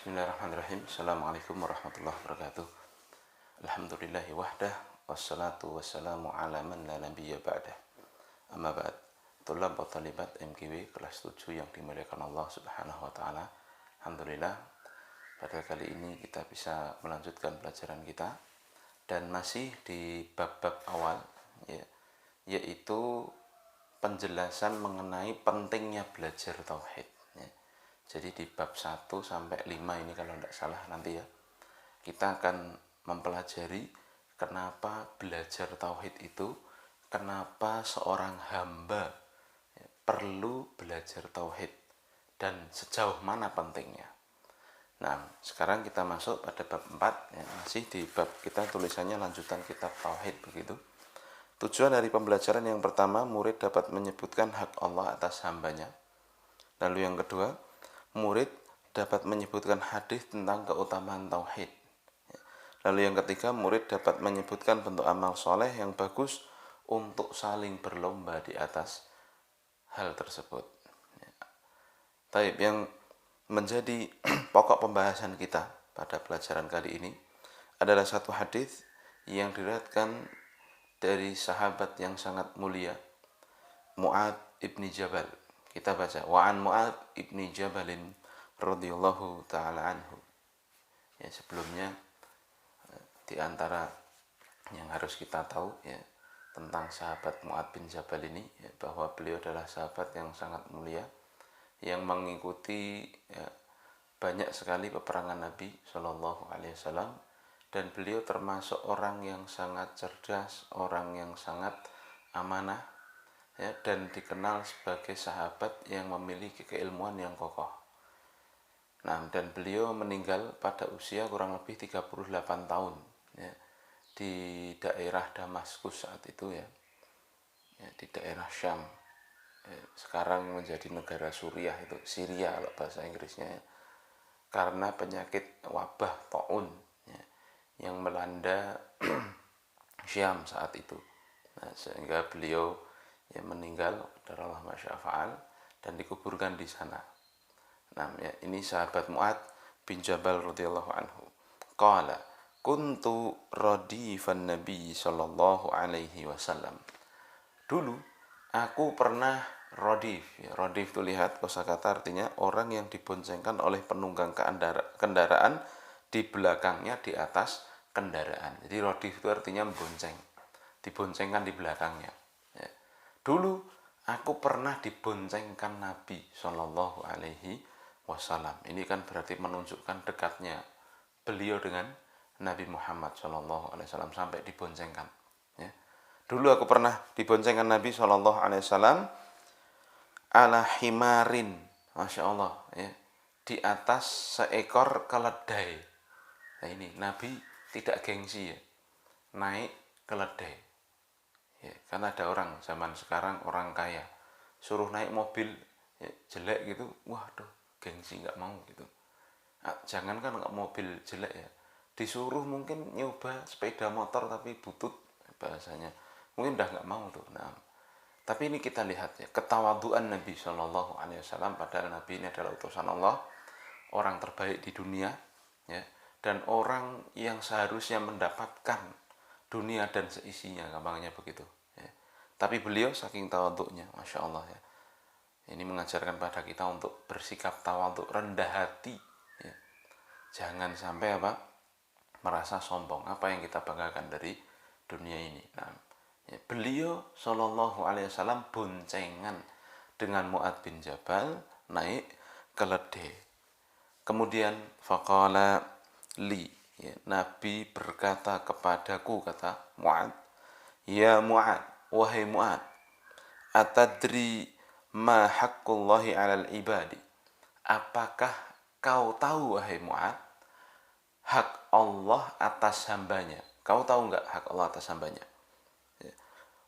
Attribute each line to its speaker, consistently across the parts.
Speaker 1: Bismillahirrahmanirrahim. Assalamualaikum warahmatullahi wabarakatuh. Alhamdulillahi wahdah. Wassalatu wassalamu ala man la nabiyya ba'dah. Amma ba'd. Tulab wa talibat MKW kelas 7 yang dimuliakan Allah subhanahu wa ta'ala. Alhamdulillah, pada kali ini kita bisa melanjutkan pelajaran kita. Dan masih di bab-bab awal, yaitu penjelasan mengenai pentingnya belajar tauhid. Jadi di bab 1 sampai 5 ini kalau tidak salah nanti ya, kita akan mempelajari kenapa belajar tauhid itu, kenapa seorang hamba perlu belajar tauhid dan sejauh mana pentingnya. Nah, sekarang kita masuk pada bab 4 ya, masih di bab kita tulisannya lanjutan kitab tauhid begitu. Tujuan dari pembelajaran yang pertama, murid dapat menyebutkan hak Allah atas hambanya. Lalu yang kedua, murid dapat menyebutkan hadis tentang keutamaan tauhid. Lalu yang ketiga, murid dapat menyebutkan bentuk amal soleh yang bagus untuk saling berlomba di atas hal tersebut. Taib, yang menjadi pokok pembahasan kita pada pelajaran kali ini adalah satu hadis yang diriwayatkan dari sahabat yang sangat mulia, Mu'adz ibni Jabal. Kita baca, wa'an Mu'adz ibni Jabalin radhiyallahu ta'ala anhu. Ya, sebelumnya di antara yang harus kita tahu ya tentang sahabat Mu'adz bin Jabal ini ya, bahwa beliau adalah sahabat yang sangat mulia yang mengikuti ya, banyak sekali peperangan Nabi Shallallahu Alaihi Wasallam, dan beliau termasuk orang yang sangat cerdas, orang yang sangat amanah ya, dan dikenal sebagai sahabat yang memiliki keilmuan yang kokoh. Nah, dan beliau meninggal pada usia kurang lebih 38 tahun ya, di daerah Damaskus saat itu ya, di daerah Syam ya, sekarang menjadi negara Suriah, itu Syria kalau bahasa Inggrisnya ya, karena penyakit wabah taun ya, yang melanda Syam saat itu. Nah, sehingga beliau yang meninggal darallah masyafa'al dan dikuburkan di sana. Nah, ya, ini sahabat Mu'adz bin Jabal radhiyallahu anhu. Qala kuntu radifan Nabi sallallahu alaihi wasallam. Dulu aku pernah radif. Ya, radif itu lihat kosakata artinya orang yang diboncengkan oleh penunggang kendaraan di belakangnya di atas kendaraan. Jadi radif itu artinya membonceng, diboncengkan di belakangnya. Ya. Dulu aku pernah diboncengkan Nabi Shallallahu Alaihi Wasallam. Ini kan berarti menunjukkan dekatnya beliau dengan Nabi Muhammad Shallallahu Alaihi Wasallam sampai diboncengkan. Ya. Dulu aku pernah diboncengkan Nabi Shallallahu Alaihi Wasallam ala himarin, masya Allah, ya, di atas seekor keledai. Nah, ini Nabi tidak gengsi ya, naik keledai. Ya, karena ada orang zaman sekarang, orang kaya suruh naik mobil ya, jelek gitu, waduh gengsi, nggak mau gitu. Nah, jangankan nggak mobil jelek ya, disuruh mungkin nyoba sepeda motor tapi butut bahasanya, mungkin udah nggak mau tuh. Nah, tapi ini kita lihat ya ketawaduan Nabi Shallallahu Alaihi Wasallam, padahal Nabi ini adalah utusan Allah, orang terbaik di dunia ya, dan orang yang seharusnya mendapatkan dunia dan seisinya, gampangnya begitu ya. Tapi beliau saking tawaduknya, masya Allah ya, ini mengajarkan pada kita untuk bersikap tawaduk, rendah hati ya. Jangan sampai merasa sombong apa yang kita banggakan dari dunia ini. Nah, ya, beliau Shallallahu Alaihi Wasallam boncengan dengan Mu'adz bin Jabal naik keledai. Kemudian faqala li, ya, Nabi berkata kepadaku, kata Mu'adz, ya Mu'adz, wahai Mu'adz, atadri ma haqqullahi 'alal ibadi? Apakah kau tahu wahai Mu'adz hak Allah atas hambanya? Kau tahu enggak hak Allah atas hambanya?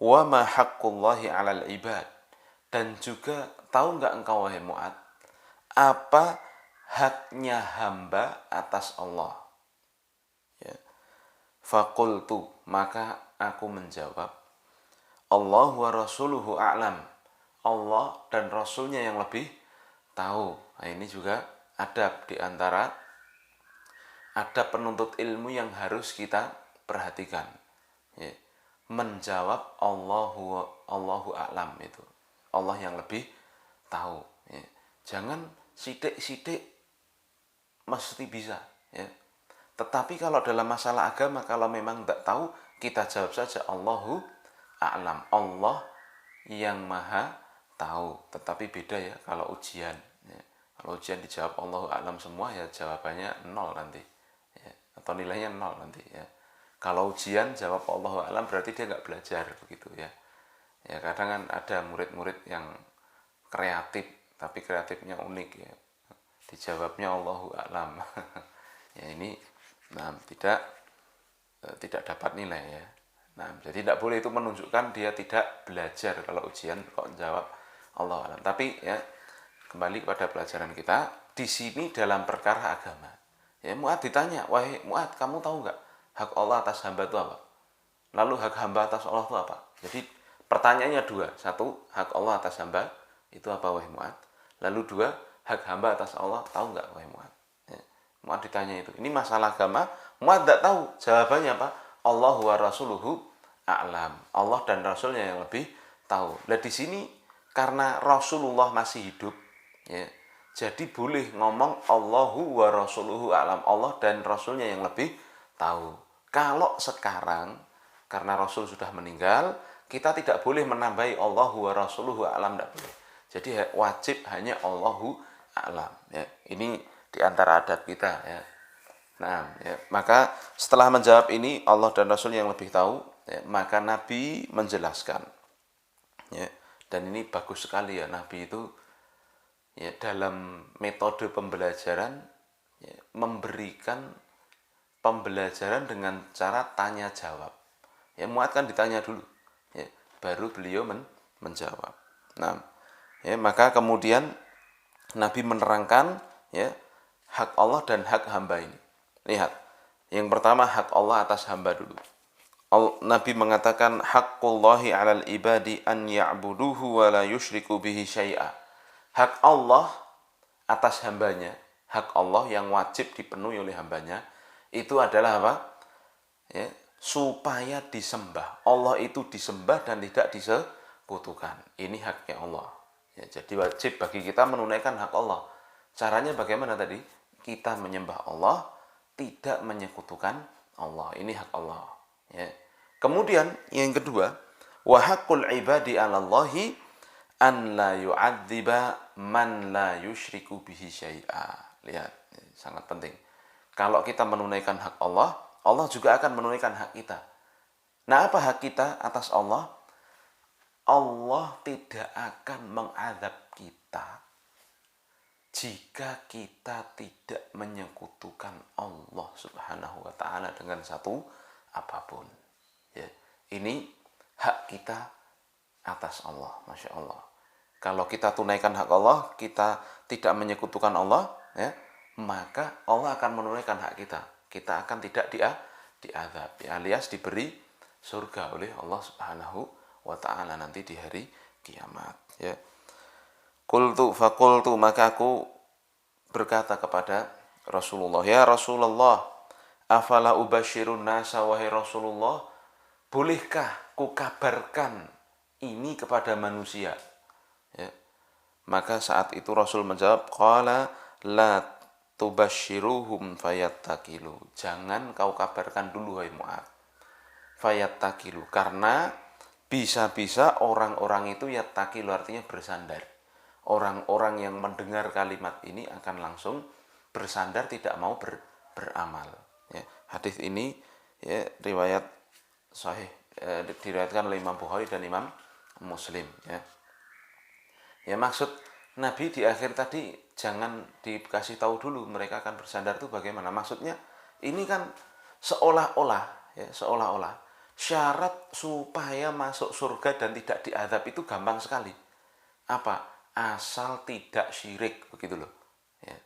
Speaker 1: Wa ma haqqullahi 'alal ibad? Dan juga tahu enggak engkau wahai Mu'adz apa haknya hamba atas Allah? Ya. Faqultu, maka aku menjawab, Allah wa rasuluhu a'lam. Allah dan Rasulnya yang lebih tahu. Nah, ini juga adab di antara ada penuntut ilmu yang harus kita perhatikan. Ya. Menjawab Allahu a'lam itu. Allah yang lebih tahu. Ya. Jangan sidik-sidik mesti bisa. Ya. Tetapi kalau dalam masalah agama, kalau memang tidak tahu, kita jawab saja Allahu a'lam. Allah yang maha tahu. Tetapi beda ya kalau ujian. Ya. Kalau ujian dijawab Allahu a'lam semua, ya jawabannya 0 nanti. Ya. Atau nilainya 0 nanti. Ya. Kalau ujian jawab Allahu a'lam berarti dia nggak belajar begitu ya. Ya kadang kan ada murid-murid yang kreatif, tapi kreatifnya unik ya. Dijawabnya Allahu a'lam. Ya ini tidak dapat nilai ya. Jadi tidak boleh itu menunjukkan dia tidak belajar kalau ujian kok jawab Allahu a'lam. Tapi ya kembali kepada pelajaran kita di sini dalam perkara agama. Ya Mu'ad ditanya, wahai Mu'ad, kamu tahu nggak hak Allah atas hamba itu apa? Lalu hak hamba atas Allah itu apa? Jadi pertanyaannya dua. Satu, hak Allah atas hamba itu apa wahai Mu'ad? Lalu dua, hak hamba atas Allah tahu nggak wahai Mu'ad? Ya, Mu'ad ditanya itu. Ini masalah agama, Mu'ad tidak tahu. Jawabannya apa? Allahu wa rasuluhu a'lam. Allah dan Rasulnya yang lebih tahu. Nah di sini karena Rasulullah masih hidup, ya, jadi boleh ngomong Allahu wa rasuluhu a'lam. Allah dan Rasulnya yang lebih tahu. Kalau sekarang karena Rasul sudah meninggal, kita tidak boleh menambahi Allahu wa rasuluhu a'lam, tidak boleh. Jadi wajib hanya Allahu a'lam. Ya, ini diantara adab kita. Ya. Nah, ya, maka setelah menjawab ini Allah dan Rasul yang lebih tahu, ya, maka Nabi menjelaskan. Ya, dan ini bagus sekali ya Nabi itu ya dalam metode pembelajaran ya, memberikan pembelajaran dengan cara tanya jawab. Ya Mu'ad kan ditanya dulu, ya, baru beliau menjawab. Nah, ya, maka kemudian Nabi menerangkan ya hak Allah dan hak hamba ini. Lihat, yang pertama hak Allah atas hamba dulu. Nabi mengatakan haqqullahi 'alal ibadi an ya'buduhu wa la yusyriku bihi syai'a. Hak Allah atas hambanya, hak Allah yang wajib dipenuhi oleh hambanya itu adalah apa? Ya, supaya disembah. Allah itu disembah dan tidak disekutukan. Ini haknya Allah. Ya, jadi wajib bagi kita menunaikan hak Allah. Caranya bagaimana tadi? Kita menyembah Allah, tidak menyekutukan Allah. Ini hak Allah. Ya. Kemudian yang kedua, wa haqqul ibadi 'alallahi an la yu'adziba man la yusyriku bihi syai'a. Lihat, sangat penting. Kalau kita menunaikan hak Allah, Allah juga akan menunaikan hak kita. Nah, apa hak kita atas Allah? Allah tidak akan mengadab kita jika kita tidak menyekutukan Allah Subhanahu wa taala dengan satu apapun. Ya, ini hak kita atas Allah, Masya Allah. Kalau kita tunaikan hak Allah, kita tidak menyekutukan Allah, ya, maka Allah akan menunaikan hak kita. Kita akan tidak diazab, alias diberi surga oleh Allah Subhanahu wa taala nanti di hari kiamat, ya. Qultu maka aku berkata kepada Rasulullah, ya Rasulullah, afala ubashirun nasa, wahai Rasulullah, bolehkah ku kabarkan ini kepada manusia? Ya. Maka saat itu Rasul menjawab, qala la tubashiruhum fayattakilu. Jangan kau kabarkan dulu, hai Mu'ad. Fayattakilu, karena bisa-bisa orang-orang itu yattakilu artinya bersandar. Orang-orang yang mendengar kalimat ini akan langsung bersandar, tidak mau beramal. Ya, hadis ini ya, riwayat sahih, diriwayatkan oleh Imam Bukhari dan Imam Muslim. Ya, ya maksud Nabi di akhir tadi jangan dikasih tahu dulu mereka akan bersandar itu bagaimana. Maksudnya ini kan seolah-olah ya, seolah-olah syarat supaya masuk surga dan tidak diazab itu gampang sekali. Apa? Asal tidak syirik, begitu loh. Ya.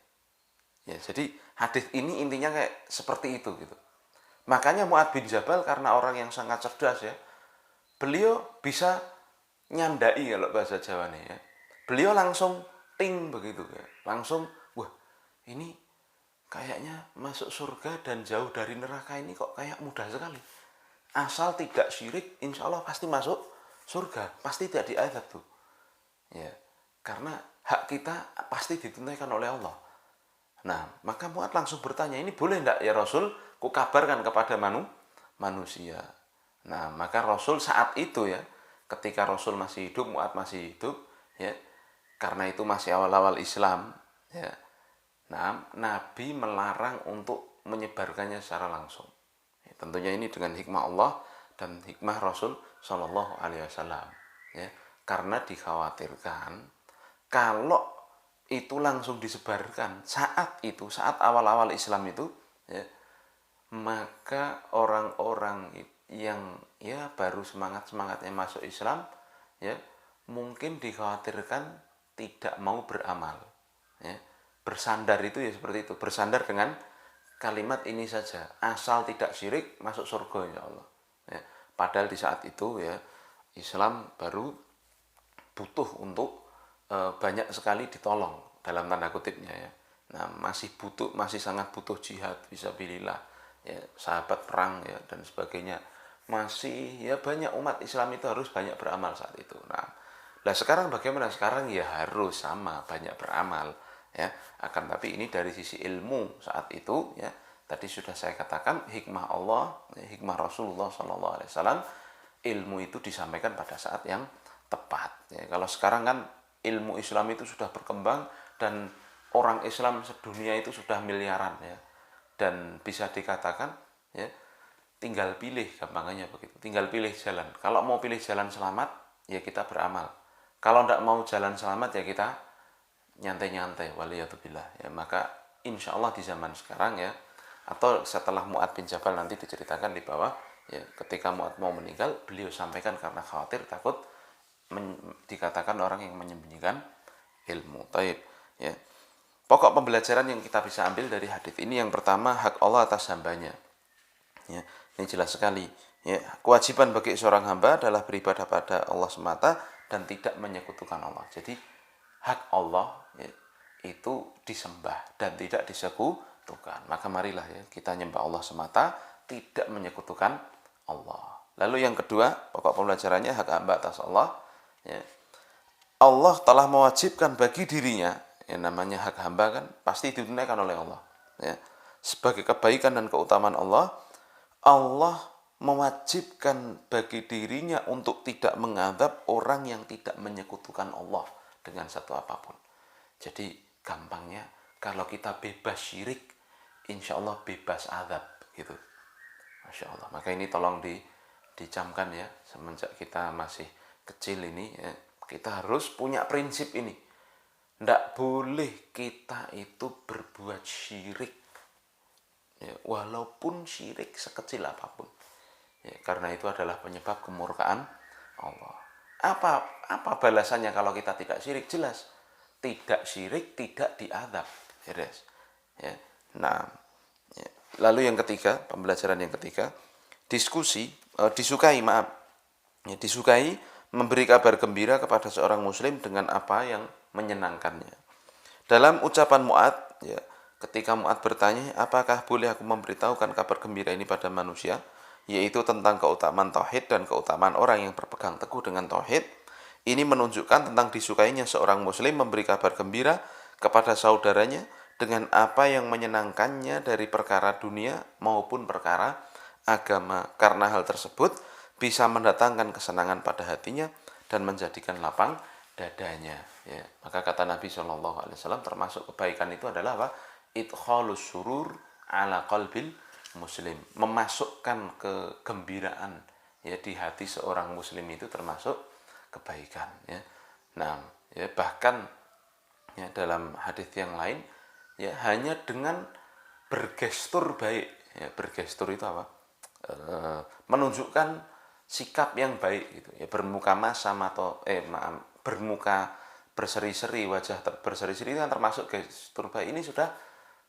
Speaker 1: Ya, jadi hadis ini intinya kayak seperti itu gitu. Makanya Mu'ad bin Jabal karena orang yang sangat cerdas ya, beliau bisa nyandai kalau bahasa Jawa nih ya. Beliau langsung ting begitu ya. Langsung, wah, ini kayaknya masuk surga dan jauh dari neraka ini kok kayak mudah sekali. Asal tidak syirik, insya Allah pasti masuk surga, pasti tidak diazab tuh. Ya, karena hak kita pasti ditunaikan oleh Allah. Nah, maka Mu'ad langsung bertanya, ini boleh enggak ya Rasul? Ku kabarkan kepada manusia. Nah, maka Rasul saat itu ya, ketika Rasul masih hidup, Mu'ad masih hidup, ya, karena itu masih awal-awal Islam, ya. Nah, Nabi melarang untuk menyebarkannya secara langsung. Ya, tentunya ini dengan hikmah Allah dan hikmah Rasul Shallallahu Alaihi Wasallam. Ya, karena dikhawatirkan kalau itu langsung disebarkan saat itu, saat awal-awal Islam itu, ya, maka orang-orang yang ya baru semangatnya masuk Islam, ya, mungkin dikhawatirkan tidak mau beramal, ya. Bersandar itu ya seperti itu, bersandar dengan kalimat ini saja, asal tidak syirik masuk surga insya Allah, ya. Padahal di saat itu ya Islam baru butuh untuk banyak sekali ditolong dalam tanda kutipnya ya. Nah, masih sangat butuh jihad fisabilillah, ya, sahabat perang ya dan sebagainya. Masih ya banyak umat Islam itu harus banyak beramal saat itu. Nah, sekarang bagaimana? Sekarang ya harus sama banyak beramal ya. Akan tapi ini dari sisi ilmu saat itu ya. Tadi sudah saya katakan hikmah Allah, hikmah Rasulullah SAW, ilmu itu disampaikan pada saat yang tepat. Ya, kalau sekarang kan ilmu Islam itu sudah berkembang dan orang Islam sedunia itu sudah miliaran ya. Dan bisa dikatakan ya tinggal pilih, gampangannya begitu. Tinggal pilih jalan. Kalau mau pilih jalan selamat ya kita beramal. Kalau tidak mau jalan selamat ya kita nyantai-nyantai waliyatubillah ya. Maka insya Allah di zaman sekarang ya, atau setelah Mu'ad bin Jabal nanti diceritakan di bawah ya, ketika Mu'ad mau meninggal beliau sampaikan karena khawatir takut dikatakan orang yang menyembunyikan ilmu. Taib ya. Pokok pembelajaran yang kita bisa ambil dari hadis ini yang pertama, hak Allah atas hambanya. Ya, ini jelas sekali. Ya, kewajiban bagi seorang hamba adalah beribadah pada Allah semata dan tidak menyekutukan Allah. Jadi hak Allah ya, itu disembah dan tidak disekutukan. Maka marilah ya kita nyembah Allah semata, tidak menyekutukan Allah. Lalu yang kedua, pokok pembelajarannya hak hamba atas Allah. Ya. Allah telah mewajibkan bagi dirinya, yang namanya hak hamba kan pasti ditunaikan oleh Allah. Ya. Sebagai kebaikan dan keutamaan Allah, Allah mewajibkan bagi dirinya untuk tidak mengadab orang yang tidak menyekutukan Allah dengan satu apapun. Jadi gampangnya kalau kita bebas syirik, insya Allah bebas azab gitu. Masya Allah. Maka ini tolong dicamkan ya, semenjak kita masih kecil ini ya, kita harus punya prinsip ini. Tidak boleh kita itu berbuat syirik ya, walaupun syirik sekecil apapun ya, karena itu adalah penyebab kemurkaan Allah. Apa balasannya kalau kita tidak syirik? Jelas, tidak syirik tidak diazab ya. Nah ya. Lalu yang ketiga, pembelajaran yang ketiga, disukai memberi kabar gembira kepada seorang muslim dengan apa yang menyenangkannya. Dalam ucapan Mu'ad ya, ketika Mu'ad bertanya, apakah boleh aku memberitahukan kabar gembira ini pada manusia, yaitu tentang keutamaan tauhid dan keutamaan orang yang berpegang teguh dengan tauhid. Ini menunjukkan tentang disukainya seorang muslim memberi kabar gembira kepada saudaranya dengan apa yang menyenangkannya dari perkara dunia maupun perkara agama, karena hal tersebut bisa mendatangkan kesenangan pada hatinya dan menjadikan lapang dadanya ya. Maka kata Nabi SAW, termasuk kebaikan itu adalah apa? Idkhalus surur ala qalbil muslim, memasukkan kegembiraan ya di hati seorang muslim itu termasuk kebaikan ya. Nah ya, bahkan ya dalam hadis yang lain ya, hanya dengan bergestur baik ya, bergestur itu apa? Menunjukkan sikap yang baik gitu ya, bermuka masam atau bermuka berseri-seri, wajah berseri-seri itu kan termasuk gestur baik, ini sudah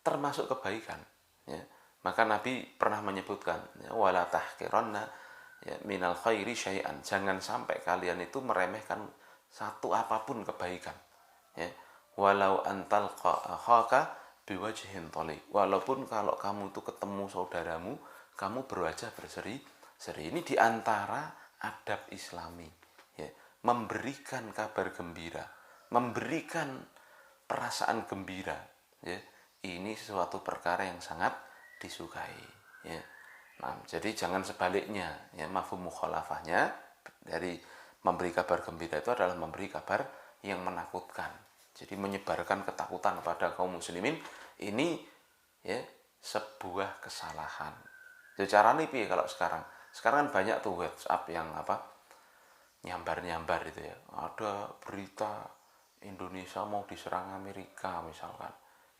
Speaker 1: termasuk kebaikan ya. Maka Nabi pernah menyebutkan ya, wala tahqiranna ya minal khairi syai'an, jangan sampai kalian itu meremehkan satu apapun kebaikan ya. Walau antal akhaka biwajhin thaliq. Walaupun kalau kamu itu ketemu saudaramu, kamu berwajah berseri-seri. Ini diantara adab Islami, ya, memberikan kabar gembira, memberikan perasaan gembira, ya. Ini sesuatu perkara yang sangat disukai, ya. Nah, jadi jangan sebaliknya, ya. Mafhum mukhalafahnya dari memberi kabar gembira itu adalah memberi kabar yang menakutkan. Jadi menyebarkan ketakutan kepada kaum muslimin ini, ya, sebuah kesalahan. Jadi caranya piye kalau sekarang? Sekarang kan banyak tuh WhatsApp yang nyambar-nyambar itu, ya. Ada berita Indonesia mau diserang Amerika misalkan.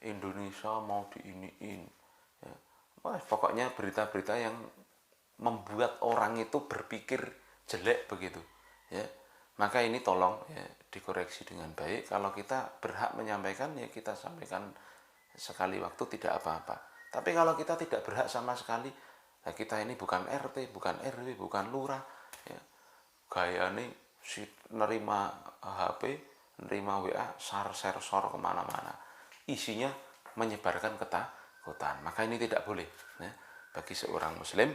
Speaker 1: Indonesia mau diiniin, ya. Wah, pokoknya berita-berita yang membuat orang itu berpikir jelek begitu, ya. Maka ini tolong, ya, dikoreksi dengan baik. Kalau kita berhak menyampaikan, ya kita sampaikan sekali waktu, tidak apa-apa. Tapi kalau kita tidak berhak sama sekali, ya kita ini bukan RT, bukan RW, bukan lurah, ya. Gaya ini si nerima HP, nerima WA, share kemana-mana, isinya menyebarkan ketakutan. Maka ini tidak boleh, ya, bagi seorang muslim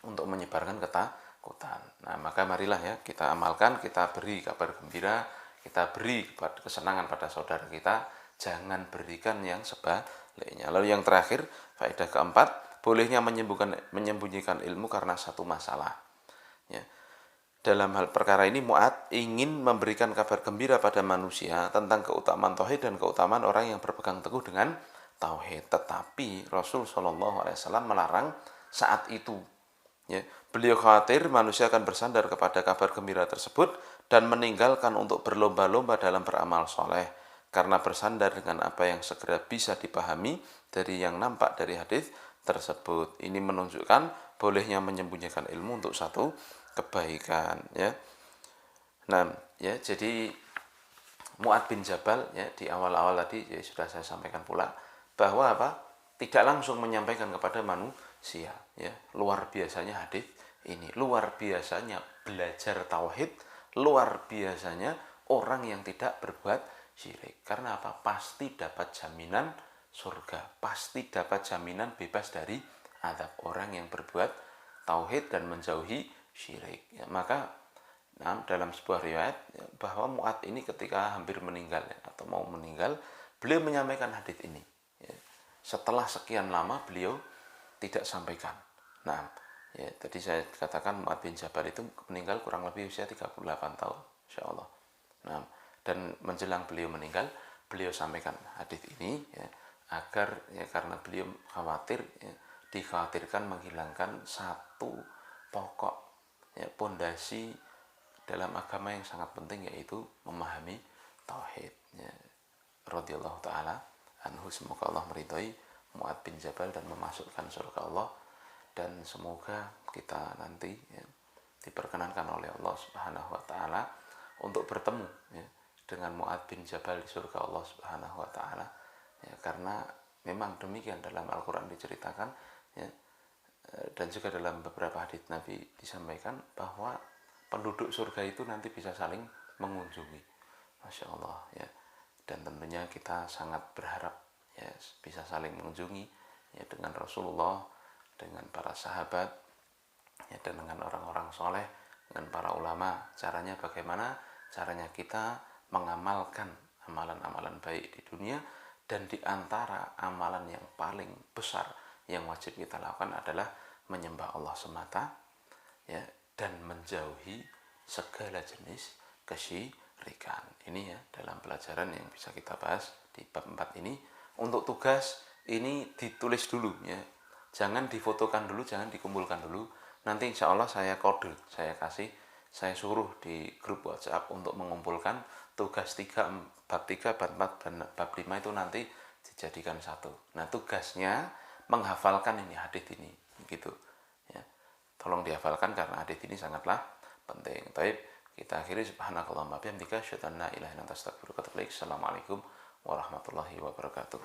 Speaker 1: untuk menyebarkan ketakutan. Nah, maka marilah, ya, kita amalkan, kita beri kabar gembira, kita beri kesenangan pada saudara kita, jangan berikan yang sebaliknya. Lalu yang terakhir, faedah keempat, bolehnya menyembunyikan ilmu karena satu masalah, ya. Dalam hal perkara ini Mu'adz ingin memberikan kabar gembira pada manusia tentang keutamaan tauhid dan keutamaan orang yang berpegang teguh dengan tauhid. Tetapi Rasul Shallallahu Alaihi Wasallam melarang saat itu, ya. Beliau khawatir manusia akan bersandar kepada kabar gembira tersebut dan meninggalkan untuk berlomba-lomba dalam beramal soleh, karena bersandar dengan apa yang segera bisa dipahami dari yang nampak dari hadis tersebut. Ini menunjukkan bolehnya menyembunyikan ilmu untuk satu kebaikan, ya. Nah, ya, jadi Mu'adz bin Jabal, ya, di awal-awal tadi, ya, sudah saya sampaikan pula bahwa tidak langsung menyampaikan kepada manusia, ya. Luar biasanya hadis ini, luar biasanya belajar tauhid, luar biasanya orang yang tidak berbuat syirik. Karena apa? Pasti dapat jaminan surga, pasti dapat jaminan bebas dari azab. Orang yang berbuat tauhid dan menjauhi syirik, ya. Maka dalam sebuah riwayat, ya, bahwa Mu'adz ini ketika hampir meninggal, ya, atau mau meninggal, beliau menyampaikan hadis ini, ya. Setelah sekian lama beliau tidak sampaikan. Nah, ya, tadi saya katakan Mu'adz bin Jabal itu meninggal kurang lebih usia 38 tahun, insyaallah. Nah, dan menjelang beliau meninggal, beliau sampaikan hadis ini, ya, agar, ya, karena beliau khawatir, ya, dikhawatirkan menghilangkan satu pokok, ya, pondasi dalam agama yang sangat penting, yaitu memahami tauhid, ya. Radhiyallahu taala anhu, semoga Allah meridhai Mu'adz bin Jabal dan memasukkan surga Allah, dan semoga kita nanti, ya, diperkenankan oleh Allah Subhanahu wa taala untuk bertemu, ya, dengan Mu'adz bin Jabal di surga Allah Subhanahu wa taala, ya, karena memang demikian dalam Al-Qur'an diceritakan, ya, dan juga dalam beberapa hadits Nabi disampaikan bahwa penduduk surga itu nanti bisa saling mengunjungi. Masya Allah, ya. Dan tentunya kita sangat berharap, ya, bisa saling mengunjungi, ya, dengan Rasulullah, dengan para sahabat, ya, dan dengan orang-orang soleh, dengan para ulama. Caranya bagaimana? Caranya kita mengamalkan amalan-amalan baik di dunia, dan di antara amalan yang paling besar yang wajib kita lakukan adalah menyembah Allah semata, ya, dan menjauhi segala jenis kesyirikan. Ini, ya, dalam pelajaran yang bisa kita bahas di bab 4 ini. Untuk tugas ini ditulis dulu, ya. Jangan difotokan dulu, jangan dikumpulkan dulu. Nanti insya Allah saya kode, saya suruh di grup WhatsApp untuk mengumpulkan tugas 3, bab 3, bab 4, dan bab 5 itu nanti dijadikan satu. Nah, tugasnya menghafalkan ini hadis ini, gitu, ya. Tolong dihafalkan karena hadis ini sangatlah penting. Baik, kita akhiri. Subhanakallahumma bihamdika asyhadu an la ilaha illa anta astaghfiruka wa atubu ilaik. Assalamualaikum warahmatullahi wabarakatuh.